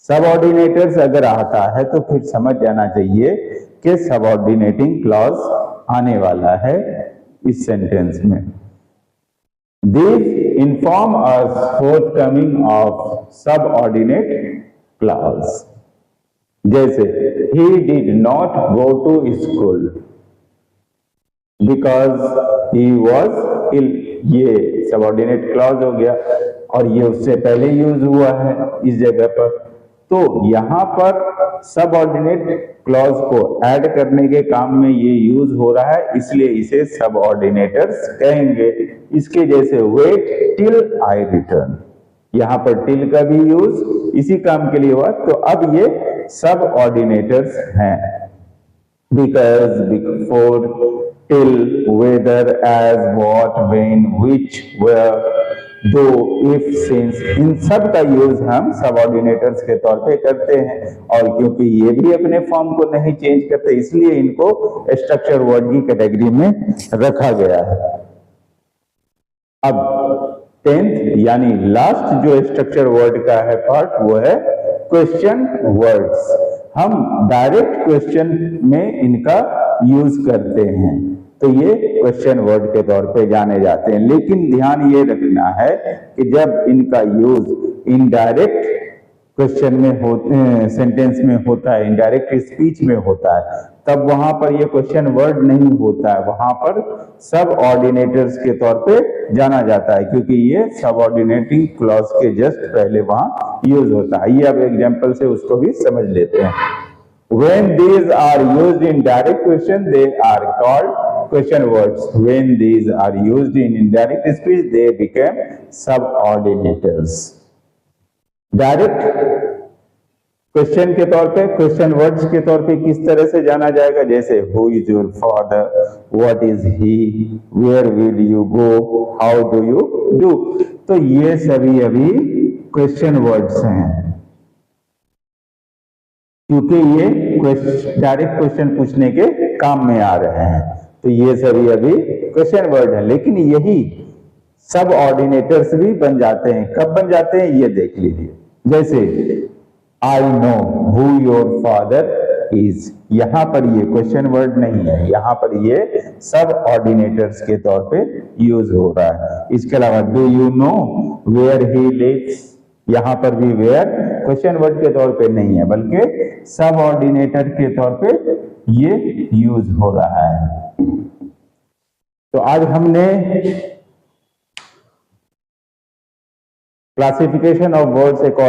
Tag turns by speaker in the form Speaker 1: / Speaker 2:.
Speaker 1: सबऑर्डिनेटर्स अगर आता है तो फिर समझ जाना चाहिए कि सबऑर्डिनेटिंग क्लॉज आने वाला है इस सेंटेंस में। This inform us forthcoming of subordinate clause. जैसे he did not go to school because he was ill, ये सबऑर्डिनेट क्लॉज हो गया और ये उससे पहले यूज हुआ है इस जगह पर। तो यहां पर सबऑर्डिनेट क्लॉज को ऐड करने के काम में ये यूज हो रहा है, इसलिए इसे सबऑर्डिनेटर्स कहेंगे। इसके जैसे वेट टिल आई रिटर्न, यहां पर टिल का भी यूज इसी काम के लिए हुआ, तो अब ये सबऑर्डिनेटर्स हैं। Because, before, till, whether, as, what, when, which, where, though, if, since, इन सब का यूज हम सबऑर्डिनेटर्स के तौर पे करते हैं। और क्योंकि ये भी अपने फॉर्म को नहीं चेंज करते, इसलिए इनको स्ट्रक्चर वर्ड की कैटेगरी में रखा गया है। अब 10th यानी लास्ट जो स्ट्रक्चर वर्ड का है पार्ट, वो है क्वेश्चन वर्ड्स। हम डायरेक्ट क्वेश्चन में इनका यूज करते हैं, तो ये क्वेश्चन वर्ड के तौर पे जाने जाते हैं। लेकिन ध्यान ये रखना है कि जब इनका यूज इनडायरेक्ट क्वेश्चन में होते, सेंटेंस में होता है, इनडायरेक्ट स्पीच में होता है, तब वहां पर ये क्वेश्चन वर्ड नहीं होता है, वहां पर सबऑर्डिनेटर्स के तौर पे जाना जाता है, क्योंकि ये सबऑर्डिनेटिंग क्लॉज के जस्ट पहले वहां यूज होता है। ये अब एग्जांपल से उसको भी समझ लेते हैं। When these are used in direct question, they are called question words. When these are used in indirect speech, they become subordinators. Direct question के तौर पे, क्वेश्चन वर्ड्स के तौर पे किस तरह से जाना जाएगा? जैसे who is your father, what is he, where will you go, how do you do। तो ये सभी अभी क्वेश्चन वर्ड्स हैं, क्योंकि ये डायरेक्ट क्वेश्चन पूछने के काम में आ रहे हैं, तो ये सभी अभी क्वेश्चन वर्ड है। लेकिन यही सब ऑर्डिनेटर्स भी बन जाते हैं। कब बन जाते हैं ये देख लीजिए। जैसे I know who your father is, यहां पर ये क्वेश्चन वर्ड नहीं है, यहां पर ये सब ऑर्डिनेटर्स के तौर पे यूज हो रहा है। इसके अलावा do you know where he lives, यहां पर भी वेयर क्वेश्चन वर्ड के तौर पे नहीं है, बल्कि सब ऑर्डिनेटर के तौर पे ये यूज हो रहा है। तो आज हमने क्लासिफिकेशन ऑफ वर्ड्स अकॉर्डिंग